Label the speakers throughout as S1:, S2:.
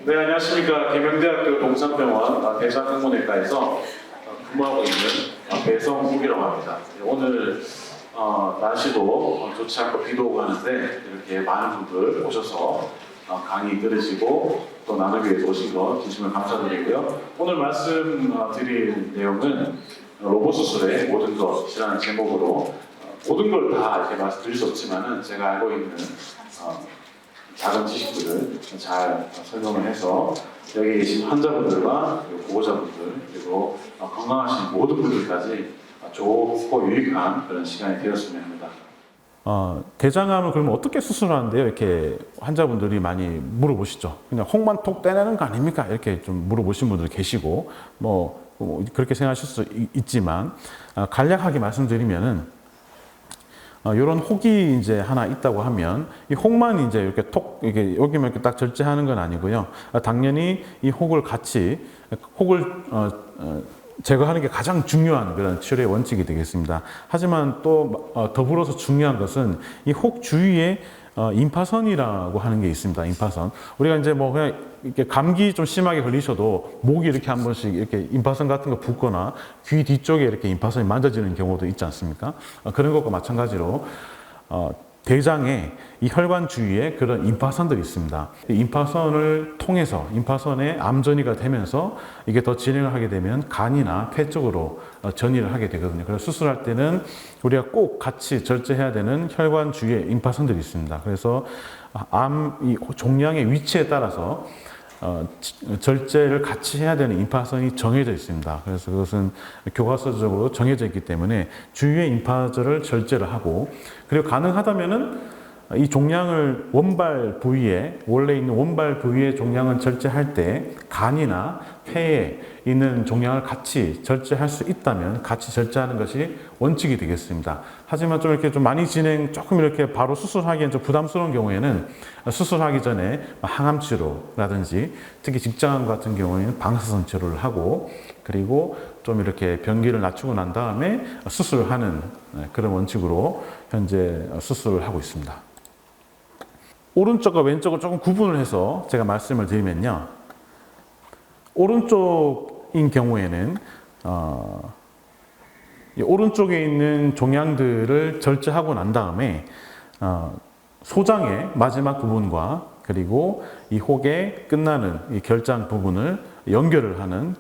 S1: 네, 안녕하십니까. 계명대학교 동산병원 대장학문외과에서 근무하고 있는 배성욱이라고 합니다. 오늘 날씨도 좋지 않고 비도 오고 하는데 이렇게 많은 분들 오셔서 강의 들으시고 또 나누기 위해서 오신 것 진심으로 감사드리고요. 오늘 말씀드릴 내용은 로봇 수술의 모든 것이라는 제목으로 모든 걸 다 이렇게 말씀드릴 수 없지만은 제가 알고 있는 작은 지식들을 잘 설명을 해서 여기 계신 환자분들과 보호자분들 그리고 건강하신 모든 분들까지 좋고 유익한 그런 시간이 되었으면 합니다.
S2: 대장암을 그러면 어떻게 수술하는데요? 이렇게 환자분들이 많이 물어보시죠. 그냥 혹만 톡 떼내는 거 아닙니까? 이렇게 좀 물어보신 분들 계시고 뭐 그렇게 생각하실 수 있지만 간략하게 말씀드리면은 이런 혹이 이제 하나 있다고 하면 이 혹만 이제 이렇게 톡 이게 여기만 이렇게 딱 절제하는 건 아니고요. 당연히 이 혹을 같이 혹을 제거하는 게 가장 중요한 그런 치료의 원칙이 되겠습니다. 하지만 또 더불어서 중요한 것은 이 혹 주위에 임파선이라고 하는 게 있습니다. 임파선. 우리가 이제 뭐 그냥 이렇게 감기 좀 심하게 걸리셔도 목이 이렇게 한 번씩 이렇게 임파선 같은 거 붓거나 귀 뒤쪽에 이렇게 임파선이 만져지는 경우도 있지 않습니까? 그런 것과 마찬가지로 대장에 이 혈관 주위에 그런 임파선들이 있습니다. 이 임파선을 통해서 임파선에 암전이가 되면서 이게 더 진행을 하게 되면 간이나 폐 쪽으로 전이를 하게 되거든요. 그래서 수술할 때는 우리가 꼭 같이 절제해야 되는 혈관 주위에 임파선들이 있습니다. 그래서 이 종양의 위치에 따라서 절제를 같이 해야 되는 임파선이 정해져 있습니다. 그래서 그것은 교과서적으로 정해져 있기 때문에 주위의 임파절을 절제를 하고 그리고 가능하다면은 이 종양을 원발 부위에 원래 있는 원발 부위의 종양을 절제할 때 간이나 폐에 있는 종양을 같이 절제할 수 있다면 같이 절제하는 것이 원칙이 되겠습니다. 하지만 좀 이렇게 좀 많이 조금 이렇게 바로 수술하기엔 좀 부담스러운 경우에는 수술하기 전에 항암 치료라든지 특히 직장암 같은 경우에는 방사선 치료를 하고 그리고 좀 이렇게 병기를 낮추고 난 다음에 수술을 하는 그런 원칙으로 현재 수술을 하고 있습니다. 오른쪽과 왼쪽을 조금 구분을 해서 제가 말씀을 드리면요. 오른쪽인 경우에는 오른쪽에 있는 종양들을 절제하고 난 다음에 소장의 마지막 부분과 그리고 이 혹의 끝나는 이 결장 부분을 연결을 하는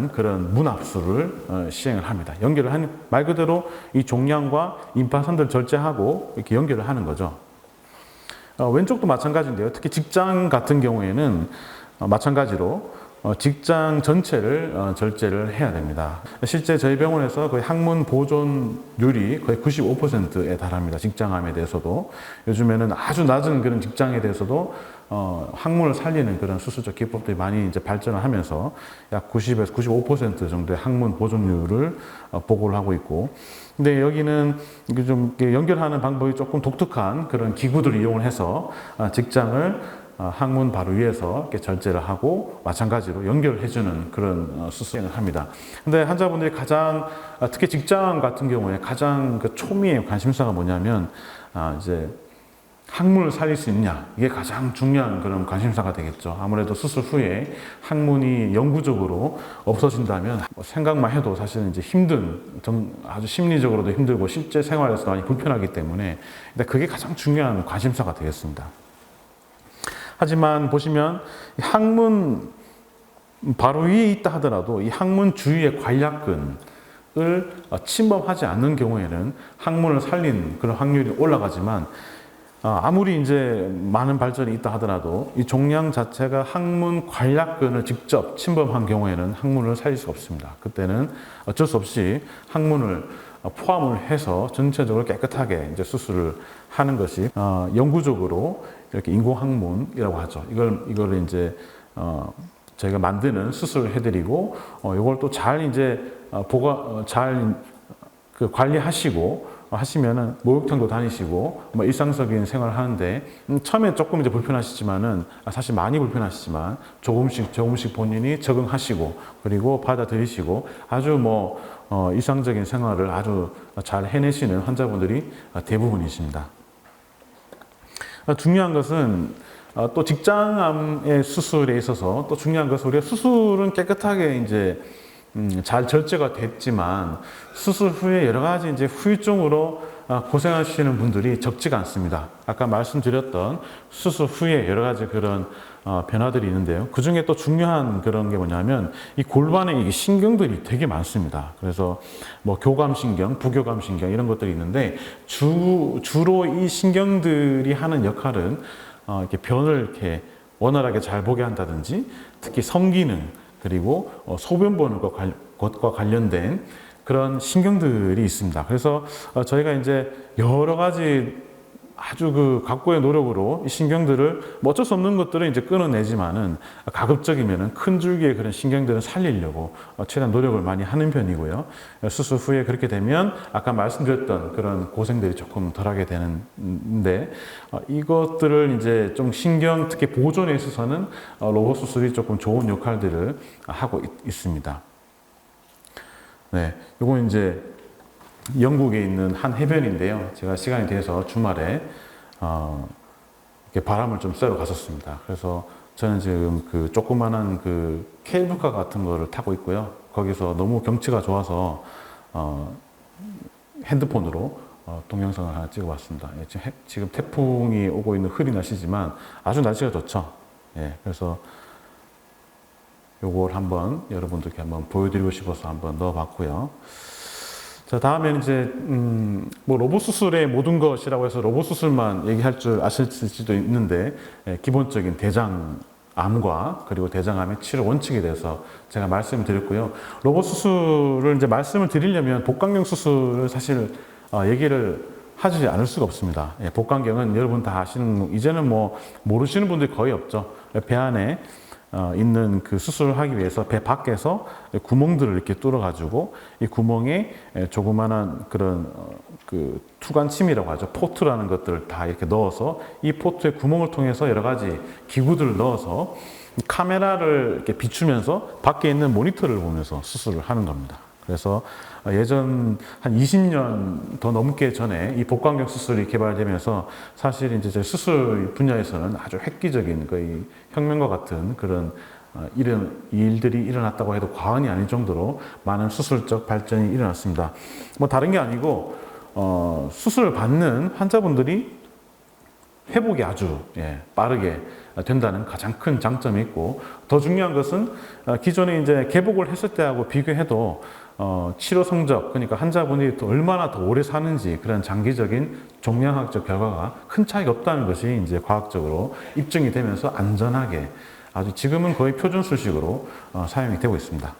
S2: 그런 문합수를 시행을 합니다. 연결을 하는 말 그대로 이 종양과 임파선들 절제하고 이렇게 연결을 하는 거죠. 왼쪽도 마찬가지인데요. 특히 직장 같은 경우에는 마찬가지로 직장 전체를 절제를 해야 됩니다. 실제 저희 병원에서 거의 항문 보존율이 거의 95%에 달합니다. 직장암에 대해서도 요즘에는 아주 낮은 그런 직장에 대해서도 항문을 살리는 그런 수술적 기법들이 많이 이제 발전을 하면서 약 90에서 95% 정도의 항문 보존율을 보고를 하고 있고, 근데 여기는 좀 연결하는 방법이 조금 독특한 그런 기구들을 이용을 해서 직장을 항문 바로 위에서 이렇게 절제를 하고 마찬가지로 연결해주는 그런 수술을 합니다. 근데 환자분들이 특히 직장 같은 경우에 가장 그 초미의 관심사가 뭐냐면 이제 항문을 살릴 수 있냐, 이게 가장 중요한 그런 관심사가 되겠죠. 아무래도 수술 후에 항문이 영구적으로 없어진다면 생각만 해도 사실은 이제 아주 심리적으로도 힘들고 실제 생활에서 많이 불편하기 때문에 그게 가장 중요한 관심사가 되겠습니다. 하지만 보시면 항문 바로 위에 있다 하더라도 이 항문 주위의 관략근을 침범하지 않는 경우에는 항문을 살린 그런 확률이 올라가지만 아무리 이제 많은 발전이 있다 하더라도 이 종양 자체가 항문 관략근을 직접 침범한 경우에는 항문을 살릴 수가 없습니다. 그때는 어쩔 수 없이 항문을 포함을 해서 전체적으로 깨끗하게 이제 수술을 하는 것이 영구적으로 이렇게 인공항문이라고 하죠. 이걸 이제 저희가 만드는 수술을 해드리고 이걸 또 잘 이제 관리하시고 하시면은 목욕탕도 다니시고 뭐 일상적인 생활을 하는데 처음에 조금 이제 불편하시지만은 사실 많이 불편하시지만 조금씩 본인이 적응하시고 그리고 받아들이시고 아주 일상적인 생활을 아주 잘 해내시는 환자분들이 대부분이십니다. 중요한 것은 또 직장암의 수술에 있어서 또 중요한 것은 우리가 수술은 깨끗하게 이제 잘 절제가 됐지만 수술 후에 여러 가지 이제 후유증으로 고생하시는 분들이 적지가 않습니다. 아까 말씀드렸던 수술 후에 여러 가지 그런 변화들이 있는데요. 그 중에 또 중요한 그런 게 뭐냐면 이 골반에 이 신경들이 되게 많습니다. 그래서 뭐 교감신경, 부교감신경 이런 것들이 있는데 주로 이 신경들이 하는 역할은 이렇게 변을 이렇게 원활하게 잘 보게 한다든지 특히 성기능 그리고 소변 보는 것과 관련된 그런 신경들이 있습니다. 그래서 저희가 이제 여러 가지 아주 그 각고의 노력으로 이 신경들을 뭐 어쩔 수 없는 것들은 이제 끊어내지만은 가급적이면은 큰 줄기의 그런 신경들은 살리려고 최대한 노력을 많이 하는 편이고요. 수술 후에 그렇게 되면 아까 말씀드렸던 그런 고생들이 조금 덜하게 되는데 이것들을 이제 좀 신경 특히 보존에 있어서는 로봇 수술이 조금 좋은 역할들을 하고 있습니다. 네, 요건 이제 영국에 있는 한 해변인데요. 제가 시간이 돼서 주말에 이렇게 바람을 좀 쐬러 갔었습니다. 그래서 저는 지금 그 조그만한 그 케이블카 같은 거를 타고 있고요. 거기서 너무 경치가 좋아서 핸드폰으로 동영상을 하나 찍어봤습니다. 예, 지금 태풍이 오고 있는 흐린 날씨지만 아주 날씨가 좋죠. 예, 그래서 요걸 한번 여러분들께 한번 보여드리고 싶어서 한번 넣어봤고요. 자, 다음에는 이제, 뭐, 로봇 수술의 모든 것이라고 해서 로봇 수술만 얘기할 줄 아실지도 있는데, 기본적인 대장암과 그리고 대장암의 치료 원칙에 대해서 제가 말씀을 드렸고요. 로봇 수술을 이제 말씀을 드리려면 복강경 수술을 사실, 얘기를 하지 않을 수가 없습니다. 예, 복강경은 여러분 다 아시는, 이제는 뭐, 모르시는 분들이 거의 없죠. 배 안에, 있는 그 수술을 하기 위해서 배 밖에서 구멍들을 이렇게 뚫어가지고 이 구멍에 조그만한 그런 그 투관침이라고 하죠. 포트라는 것들을 다 이렇게 넣어서 이 포트의 구멍을 통해서 여러 가지 기구들을 넣어서 카메라를 이렇게 비추면서 밖에 있는 모니터를 보면서 수술을 하는 겁니다. 그래서 예전 한 20년 더 넘게 전에 이 복강경 수술이 개발되면서 사실 이제 수술 분야에서는 아주 획기적인 거의 혁명과 같은 그런 이런 일들이 일어났다고 해도 과언이 아닐 정도로 많은 수술적 발전이 일어났습니다. 뭐 다른 게 아니고 수술을 받는 환자분들이 회복이 아주 빠르게 된다는 가장 큰 장점이 있고 더 중요한 것은 기존에 이제 개복을 했을 때하고 비교해도 치료 성적 그러니까 환자분이 또 얼마나 더 오래 사는지 그런 장기적인 종양학적 결과가 큰 차이가 없다는 것이 이제 과학적으로 입증이 되면서 안전하게 아주 지금은 거의 표준 수식으로 사용이 되고 있습니다.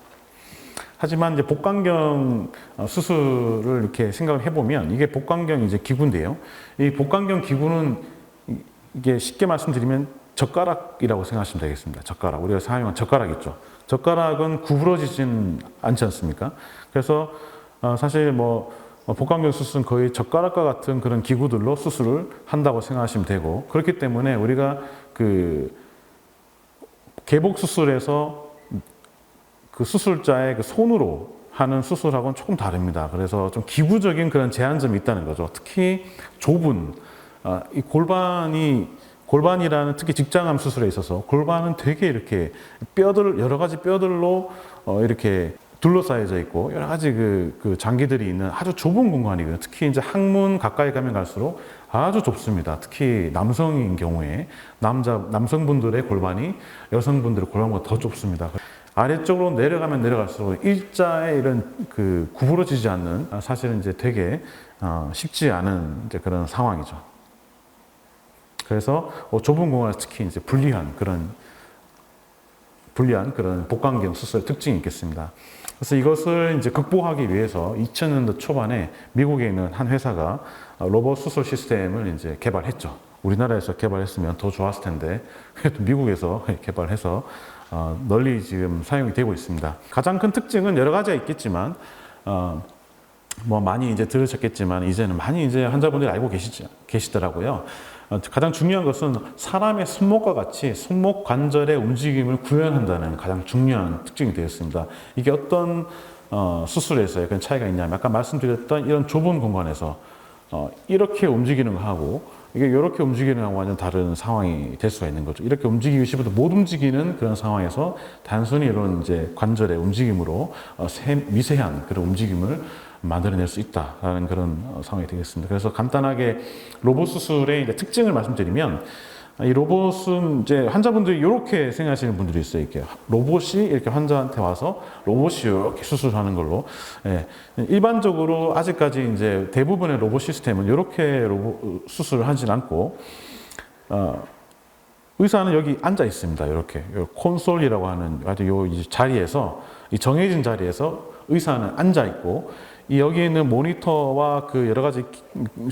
S2: 하지만 이제 복강경 수술을 이렇게 생각을 해보면 이게 복강경 이제 기구인데요. 이 복강경 기구는 이게 쉽게 말씀드리면 젓가락이라고 생각하시면 되겠습니다. 젓가락. 우리가 사용한 젓가락 있죠. 젓가락은 구부러지진 않지 않습니까? 그래서 사실 뭐 복강경 수술은 거의 젓가락과 같은 그런 기구들로 수술을 한다고 생각하시면 되고 그렇기 때문에 우리가 그 개복 수술에서 그 수술자의 그 손으로 하는 수술하고는 조금 다릅니다. 그래서 좀 기구적인 그런 제한점이 있다는 거죠. 특히 좁은 이 골반이라는 특히 직장암 수술에 있어서 골반은 되게 이렇게 여러 가지 뼈들로 이렇게 둘러싸여져 있고 여러 가지 그 장기들이 있는 아주 좁은 공간이거든요. 특히 이제 항문 가까이 가면 갈수록 아주 좁습니다. 특히 남성인 경우에 남성분들의 골반이 여성분들의 골반보다 더 좁습니다. 아래쪽으로 내려가면 내려갈수록 일자의 이런 그 구부러지지 않는 사실은 이제 되게 쉽지 않은 이제 그런 상황이죠. 그래서 좁은 공간에서 특히 이제 불리한 그런 복강경 수술의 특징이 있겠습니다. 그래서 이것을 이제 극복하기 위해서 2000년도 초반에 미국에 있는 한 회사가 로봇 수술 시스템을 이제 개발했죠. 우리나라에서 개발했으면 더 좋았을 텐데 미국에서 개발해서 널리 지금 사용이 되고 있습니다. 가장 큰 특징은 여러 가지가 있겠지만 뭐 많이 이제 들으셨겠지만 이제는 많이 이제 환자분들이 알고 계시더라고요. 가장 중요한 것은 사람의 손목과 같이 손목 관절의 움직임을 구현한다는 가장 중요한 특징이 되었습니다. 이게 어떤 수술에서의 그런 차이가 있냐면 아까 말씀드렸던 이런 좁은 공간에서 이렇게 움직이는 거하고 이게 이렇게 움직이는 거랑 완전 다른 상황이 될 수가 있는 거죠. 이렇게 움직이고 싶어도 못 움직이는 그런 상황에서 단순히 이런 이제 관절의 움직임으로 미세한 그런 움직임을 만들어낼 수 있다라는 그런 상황이 되겠습니다. 그래서 간단하게 로봇 수술의 이제 특징을 말씀드리면, 이 로봇은 이제 환자분들이 이렇게 생각하시는 분들이 있어요. 이렇게 로봇이 이렇게 환자한테 와서 로봇이 이렇게 수술하는 걸로. 예. 일반적으로 아직까지 이제 대부분의 로봇 시스템은 이렇게 로봇 수술을 하진 않고, 의사는 여기 앉아 있습니다. 이렇게 콘솔이라고 하는 아주 요 자리에서, 이 정해진 자리에서 의사는 앉아 있고, 이 여기 있는 모니터와 그 여러 가지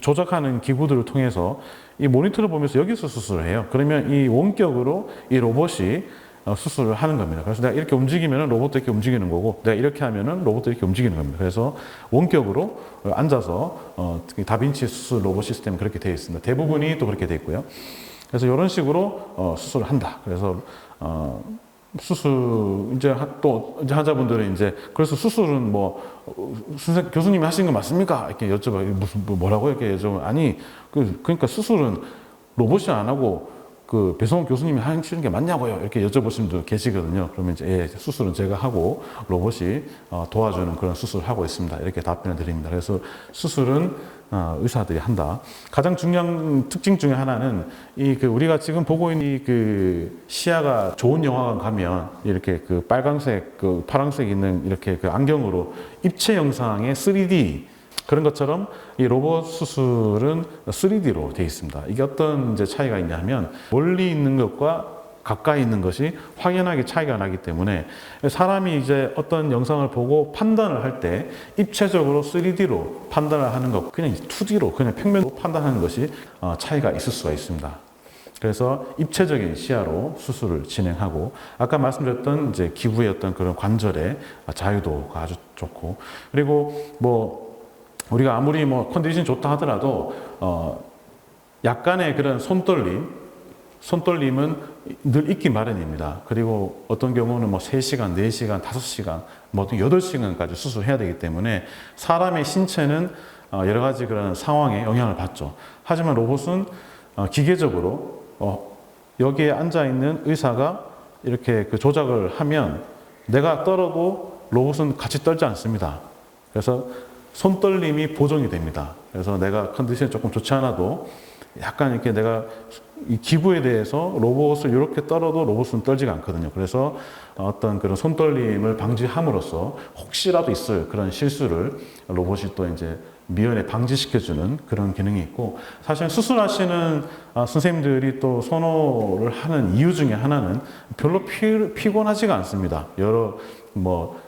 S2: 조작하는 기구들을 통해서 이 모니터를 보면서 여기서 수술을 해요. 그러면 이 원격으로 이 로봇이 수술을 하는 겁니다. 그래서 내가 이렇게 움직이면 로봇도 이렇게 움직이는 거고, 내가 이렇게 하면 로봇도 이렇게 움직이는 겁니다. 그래서 원격으로 앉아서 다빈치 수술 로봇 시스템은 그렇게 되어 있습니다. 대부분이 또 그렇게 되어 있고요. 그래서 이런 식으로 수술을 한다. 그래서 수술 이제 또 이제 환자분들은 이제 그래서 수술은 뭐 교수님이 하신 거 맞습니까? 이렇게 여쭤봐요. 무슨 뭐라고 이렇게 여쭤보면, 아니 그러니까 수술은 로봇이 안 하고 그 배성훈 교수님이 하시는 게 맞냐고요? 이렇게 여쭤보시는 분들 계시거든요. 그러면 이제 예, 수술은 제가 하고 로봇이 도와주는 그런 수술을 하고 있습니다. 이렇게 답변을 드립니다. 그래서 수술은 의사들이 한다. 가장 중요한 특징 중에 하나는 이 그 우리가 지금 보고 있는 이 그 시야가 좋은 영화관 가면 이렇게 그 빨강색, 그 파란색 있는 이렇게 그 안경으로 입체 영상의 3D 그런 것처럼 이 로봇 수술은 3D로 되어 있습니다. 이게 어떤 이제 차이가 있냐 하면, 멀리 있는 것과 가까이 있는 것이 확연하게 차이가 나기 때문에 사람이 이제 어떤 영상을 보고 판단을 할 때 입체적으로 3D로 판단을 하는 것, 그냥 2D로 그냥 평면으로 판단하는 것이 차이가 있을 수가 있습니다. 그래서 입체적인 시야로 수술을 진행하고, 아까 말씀드렸던 이제 기부의 어떤 그런 관절의 자유도가 아주 좋고, 그리고 뭐 우리가 아무리 뭐 컨디션이 좋다 하더라도 약간의 그런 손떨림은 늘 있기 마련입니다. 그리고 어떤 경우는 뭐 3시간, 4시간, 5시간, 뭐 8시간까지 수술해야 되기 때문에 사람의 신체는 여러 가지 그런 상황에 영향을 받죠. 하지만 로봇은 기계적으로 여기에 앉아 있는 의사가 이렇게 그 조작을 하면 내가 떨어도 로봇은 같이 떨지 않습니다. 그래서 손떨림이 보정이 됩니다. 그래서 내가 컨디션이 조금 좋지 않아도 약간 이렇게 내가 이 기부에 대해서 로봇을 이렇게 떨어도 로봇은 떨지가 않거든요. 그래서 어떤 그런 손떨림을 방지함으로써 혹시라도 있을 그런 실수를 로봇이 또 이제 미연에 방지시켜주는 그런 기능이 있고, 사실 수술하시는 선생님들이 또 선호를 하는 이유 중에 하나는 별로 피곤하지가 않습니다. 여러 뭐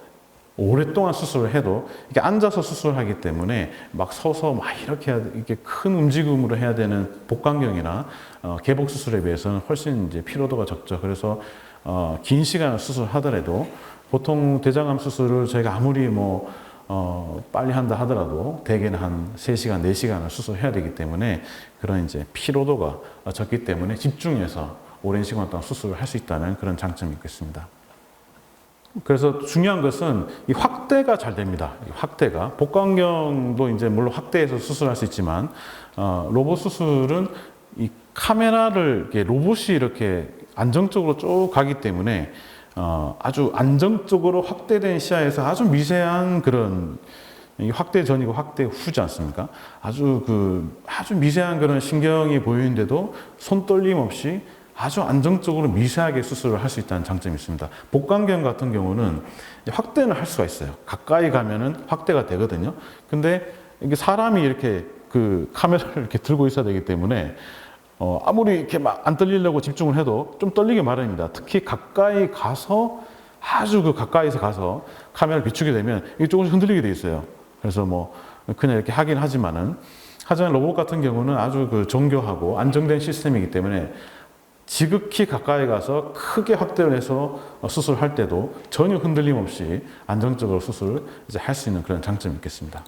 S2: 오랫동안 수술을 해도 이렇게 앉아서 수술하기 때문에 막 서서 막 이렇게 큰 움직임으로 해야 되는 복강경이나 개복 수술에 비해서는 훨씬 이제 피로도가 적죠. 그래서 긴 시간을 수술하더라도 보통 대장암 수술을 저희가 아무리 뭐 빨리 한다 하더라도 대개는 한 3시간, 4시간을 수술해야 되기 때문에 그런 이제 피로도가 적기 때문에 집중해서 오랜 시간 동안 수술을 할 수 있다는 그런 장점이 있겠습니다. 그래서 중요한 것은 이 확대가 잘 됩니다. 이 확대가 복강경도 이제 물론 확대해서 수술할 수 있지만 로봇 수술은 이 카메라를 이렇게 로봇이 이렇게 안정적으로 쭉 가기 때문에 아주 안정적으로 확대된 시야에서 아주 미세한 그런 확대 전이고 확대 후지 않습니까? 아주 미세한 그런 신경이 보이는데도 손 떨림 없이 아주 안정적으로 미세하게 수술을 할 수 있다는 장점이 있습니다. 복강경 같은 경우는 확대는 할 수가 있어요. 가까이 가면은 확대가 되거든요. 근데 이게 사람이 이렇게 그 카메라를 이렇게 들고 있어야 되기 때문에 아무리 이렇게 막 안 떨리려고 집중을 해도 좀 떨리게 마련입니다. 특히 가까이 가서 아주 가까이서 가서 카메라를 비추게 되면 이게 조금씩 흔들리게 돼 있어요. 그래서 뭐 그냥 이렇게 하긴 하지만 로봇 같은 경우는 아주 정교하고 안정된 시스템이기 때문에 지극히 가까이 가서 크게 확대를 해서 수술할 때도 전혀 흔들림 없이 안정적으로 수술을 이제 할 수 있는 그런 장점이 있겠습니다.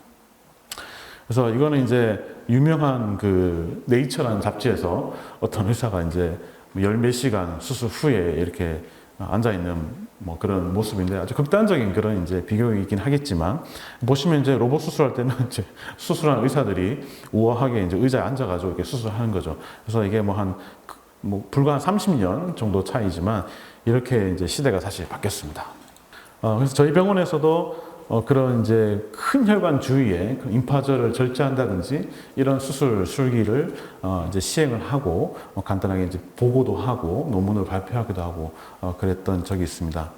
S2: 그래서 이거는 이제 유명한 그 네이처라는 잡지에서 어떤 의사가 이제 열 몇 시간 수술 후에 이렇게 앉아 있는 뭐 그런 모습인데 아주 극단적인 그런 이제 비교이긴 하겠지만 보시면 이제 로봇 수술할 때는 이제 수술한 의사들이 우아하게 이제 의자에 앉아가지고 이렇게 수술하는 거죠. 그래서 이게 뭐 불과 한 30년 정도 차이지만 이렇게 이제 시대가 사실 바뀌었습니다. 그래서 저희 병원에서도 그런 이제 큰 혈관 주위에 그 임파저를 절제한다든지 이런 수술 술기를 이제 시행을 하고 간단하게 이제 보고도 하고 논문을 발표하기도 하고 그랬던 적이 있습니다.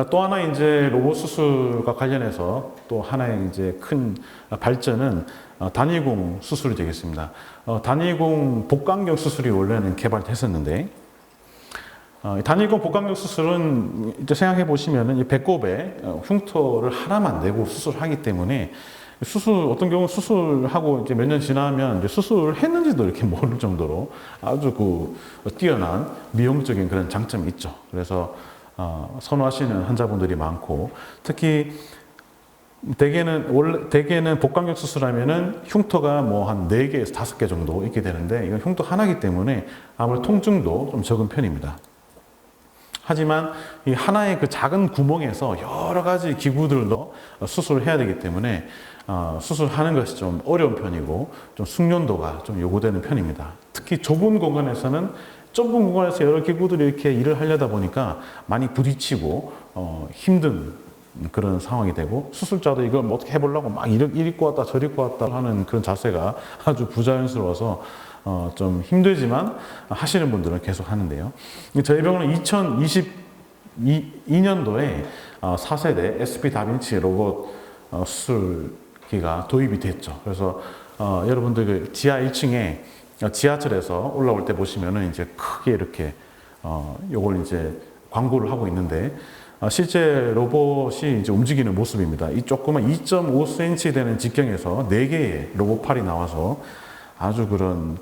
S2: 또 하나 이제 로봇 수술과 관련해서 또 하나의 이제 큰 발전은 단위궁 수술이 되겠습니다. 단위궁 복강경 수술이 원래는 개발됐었는데 단위궁 복강경 수술은 이제 생각해 보시면은 이 배꼽에 흉터를 하나만 내고 수술하기 때문에 어떤 경우는 수술하고 이제 몇 년 지나면 이제 수술을 했는지도 이렇게 모를 정도로 아주 뛰어난 미용적인 그런 장점이 있죠. 그래서 선호하시는 환자분들이 많고 특히 대개는 복강경 수술하면은 흉터가 뭐 한 4개에서 5개 정도 있게 되는데 이건 흉터 하나이기 때문에 아무래도 통증도 좀 적은 편입니다. 하지만 이 하나의 그 작은 구멍에서 여러 가지 기구들을 넣어 수술을 해야 되기 때문에 수술하는 것이 좀 어려운 편이고 좀 숙련도가 좀 요구되는 편입니다. 특히 좁은 공간에서 여러 기구들이 이렇게 일을 하려다 보니까 많이 부딪히고 힘든 그런 상황이 되고 수술자도 이걸 뭐 어떻게 해보려고 막 이리 입고 왔다 저리 입고 왔다 하는 그런 자세가 아주 부자연스러워서 좀 힘들지만 하시는 분들은 계속 하는데요. 저희 병원은 2022년도에 4세대 SP 다빈치 로봇 수술기가 도입이 됐죠. 그래서 여러분들 그 지하 1층에 지하철에서 올라올 때 보시면은 이제 크게 이렇게 요걸 이제 광고를 하고 있는데 실제 로봇이 이제 움직이는 모습입니다. 이 조그만 2.5cm 되는 직경에서 4개의 로봇팔이 나와서 아주 그런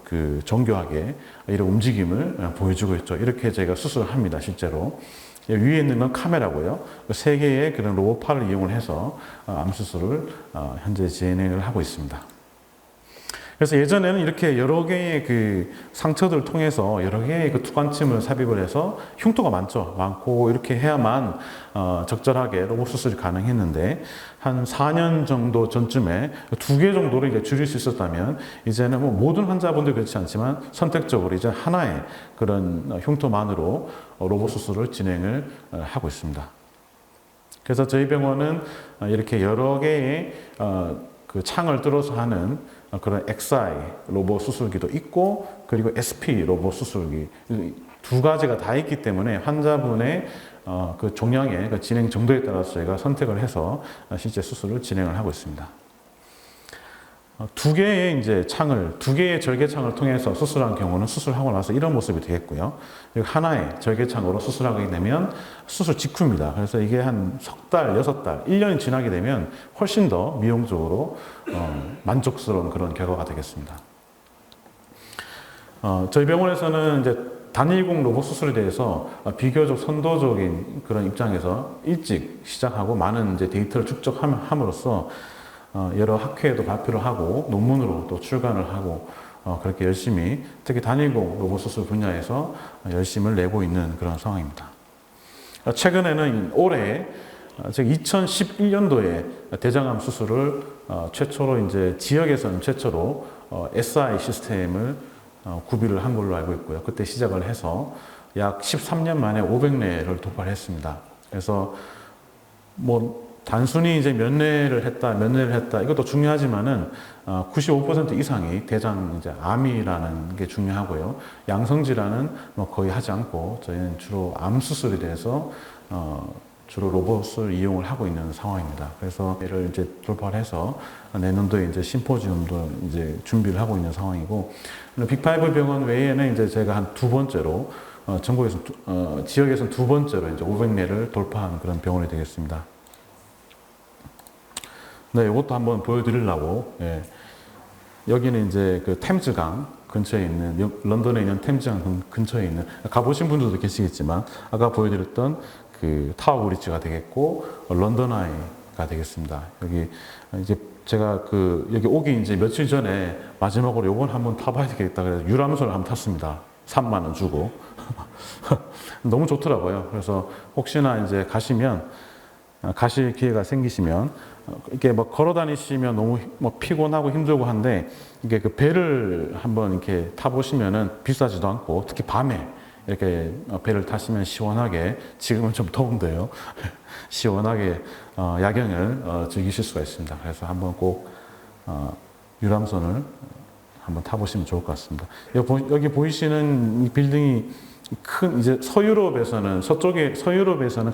S2: 정교하게 이런 움직임을 보여주고 있죠. 이렇게 저희가 수술을 합니다, 실제로. 위에 있는 건 카메라고요. 3개의 그런 로봇팔을 이용을 해서 암 수술을 현재 진행을 하고 있습니다. 그래서 예전에는 이렇게 여러 개의 그 상처들을 통해서 여러 개의 그 투관침을 삽입을 해서 흉터가 많고 이렇게 해야만 적절하게 로봇 수술이 가능했는데 한 4년 정도 전쯤에 2개 정도로 이제 줄일 수 있었다면 이제는 뭐 모든 환자분들 그렇지 않지만 선택적으로 이제 하나의 그런 흉터만으로 로봇 수술을 진행을 하고 있습니다. 그래서 저희 병원은 이렇게 여러 개의 그 창을 뚫어서 하는 그런 XI 로봇 수술기도 있고 그리고 SP 로봇 수술기 2가지가 다 있기 때문에 환자분의 그 종양의 그 진행 정도에 따라서 저희가 선택을 해서 실제 수술을 진행을 하고 있습니다. 2개의 이제 2개의 절개창을 통해서 수술한 경우는 수술하고 나서 이런 모습이 되겠고요. 그리고 하나의 절개창으로 수술하게 되면 수술 직후입니다. 그래서 이게 한 석 달, 6달, 1년이 지나게 되면 훨씬 더 미용적으로 만족스러운 그런 결과가 되겠습니다. 저희 병원에서는 이제 단일궁 로봇 수술에 대해서 비교적 선도적인 그런 입장에서 일찍 시작하고 많은 이제 데이터를 축적함으로써 여러 학회에도 발표를 하고 논문으로 또 출간을 하고 그렇게 열심히 특히 단일궁 로봇 수술 분야에서 열심을 내고 있는 그런 상황입니다. 최근에는 올해 즉 2011년도에 대장암 수술을 최초로 이제 지역에서는 최초로 SI 시스템을 구비를 한 걸로 알고 있고요. 그때 시작을 해서 약 13년 만에 500례를 도파를 했습니다. 그래서 뭐 단순히 이제 몇 례를 했다 이것도 중요하지만은 95% 이상이 대장 이제 암이라는 게 중요하고요. 양성 질환은 뭐 거의 하지 않고 저희는 주로 암 수술에 대해서 주로 로봇을 이용을 하고 있는 상황입니다. 그래서 이를 이제 돌파해서 내년도에 이제 심포지움도 이제 준비를 하고 있는 상황이고 빅5 병원 외에는 이제 제가 한 2번째로 전국에서 지역에서 2번째로 이제 500례를 돌파한 그런 병원이 되겠습니다. 네, 이것도 한번 보여드리려고. 예. 여기는 이제 그 템즈강 근처에 있는 런던에 있는 템즈강 근처에 있는 가보신 분들도 계시겠지만 아까 보여드렸던 그 타워 브리지가 되겠고 런던 아이가 되겠습니다. 여기 이제 제가 여기 오기 이제 며칠 전에 마지막으로 요건 한번 타봐야 되겠다 그래서 유람선을 한번 탔습니다. 3만 원 주고 너무 좋더라고요. 그래서 혹시나 이제 가실 기회가 생기시면 이렇게 뭐 걸어 다니시면 너무 뭐 피곤하고 힘들고 한데 이게 그 배를 한번 이렇게 타보시면은 비싸지도 않고 특히 밤에 이렇게 배를 타시면 시원하게 지금은 좀 더운데요. 시원하게 야경을 즐기실 수가 있습니다. 그래서 한번 꼭 유람선을 한번 타보시면 좋을 것 같습니다. 여기 보이시는 이 빌딩이 이제 서유럽에서는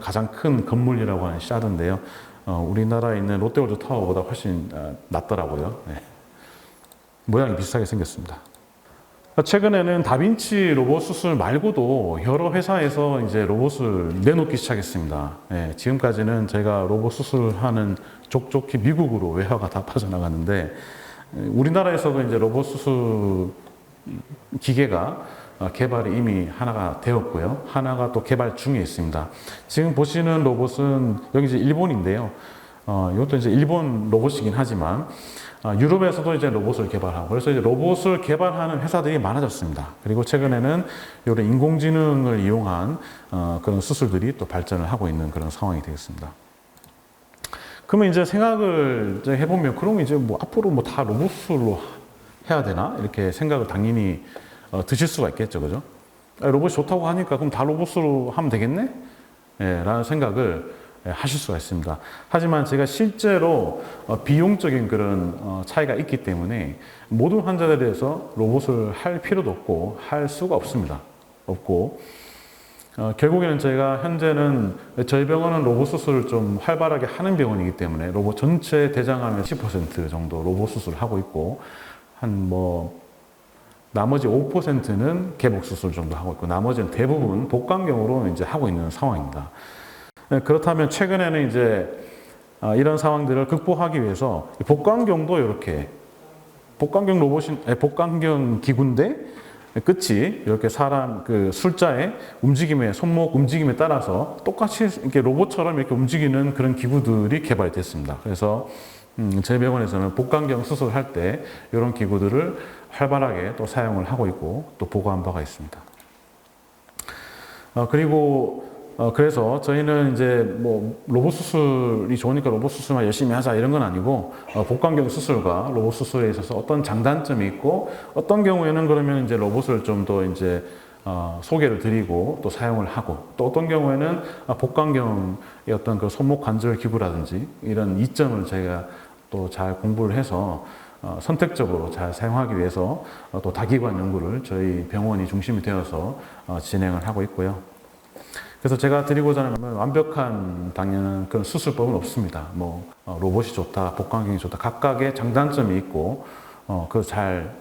S2: 가장 큰 건물이라고 하는 샤드인데요. 우리나라에 있는 롯데월드 타워보다 훨씬 낫더라고요. 네. 모양이 비슷하게 생겼습니다. 최근에는 다빈치 로봇 수술 말고도 여러 회사에서 이제 로봇을 내놓기 시작했습니다. 네, 지금까지는 제가 로봇 수술하는 족족히 미국으로 외화가 다 빠져나갔는데 우리나라에서도 이제 로봇 수술 기계가 개발이 이미 하나가 되었고요. 하나가 또 개발 중에 있습니다. 지금 보시는 로봇은 여기 이제 일본인데요. 이것도 이제 일본 로봇이긴 하지만 유럽에서도 이제 로봇을 개발하고 그래서 이제 로봇을 개발하는 회사들이 많아졌습니다. 그리고 최근에는 이런 인공지능을 이용한 그런 수술들이 또 발전을 하고 있는 그런 상황이 되겠습니다. 그러면 이제 생각을 이제 해보면 그럼 이제 뭐 앞으로 뭐 다 로봇 수술로 해야 되나 이렇게 생각을 당연히 드실 수가 있겠죠, 그죠? 로봇이 좋다고 하니까 그럼 다 로봇으로 하면 되겠네? 예, 라는 생각을 하실 수가 있습니다. 하지만 제가 실제로 비용적인 그런 차이가 있기 때문에 모든 환자들에 대해서 로봇을 할 필요도 없고 할 수가 없습니다. 없고 결국에는 제가 현재는 저희 병원은 로봇 수술을 좀 활발하게 하는 병원이기 때문에 로봇 전체 대장암의 10% 정도 로봇 수술을 하고 있고 한 나머지 5%는 개복 수술 정도 하고 있고 나머지는 대부분 복강경으로 이제 하고 있는 상황입니다. 그렇다면 최근에는 이제 이런 상황들을 극복하기 위해서 복강경도 이렇게 복강경 기구인데 끝이 이렇게 사람 그 술자의 움직임에 손목 움직임에 따라서 똑같이 이렇게 로봇처럼 이렇게 움직이는 그런 기구들이 개발됐습니다. 그래서 저희 병원에서는 복강경 수술할 때 이런 기구들을 활발하게 또 사용을 하고 있고 또 보고한 바가 있습니다. 그래서 저희는 이제 뭐 로봇 수술이 좋으니까 로봇 수술만 열심히 하자 이런 건 아니고 복강경 수술과 로봇 수술에 있어서 어떤 장단점이 있고 어떤 경우에는 그러면 이제 로봇을 좀 더 이제 소개를 드리고 또 사용을 하고 또 어떤 경우에는 복강경의 어떤 그 손목 관절 기구라든지 이런 이점을 저희가 또 잘 공부를 해서 선택적으로 잘 사용하기 위해서 또 다기관 연구를 저희 병원이 중심이 되어서 진행을 하고 있고요. 그래서 제가 드리고자 하는 건 완벽한 당연한 그런 수술법은 없습니다. 뭐 로봇이 좋다, 복강경이 좋다, 각각의 장단점이 있고 그걸 잘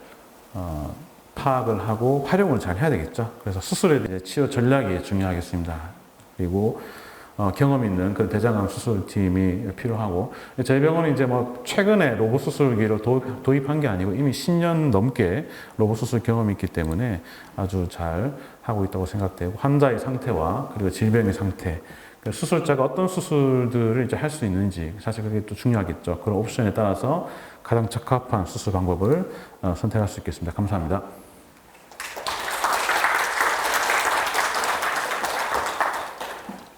S2: 파악을 하고 활용을 잘 해야 되겠죠. 그래서 수술에 대해 치료 전략이 중요하겠습니다. 그리고 경험 있는 그런 대장암 수술팀이 필요하고 저희 병원은 이제 뭐 최근에 로봇 수술기를 도입한 게 아니고 이미 10년 넘게 로봇 수술 경험이 있기 때문에 아주 잘 하고 있다고 생각되고 환자의 상태와 그리고 질병의 상태 수술자가 어떤 수술들을 이제 할 수 있는지 사실 그게 또 중요하겠죠. 그런 옵션에 따라서 가장 적합한 수술 방법을 선택할 수 있겠습니다. 감사합니다.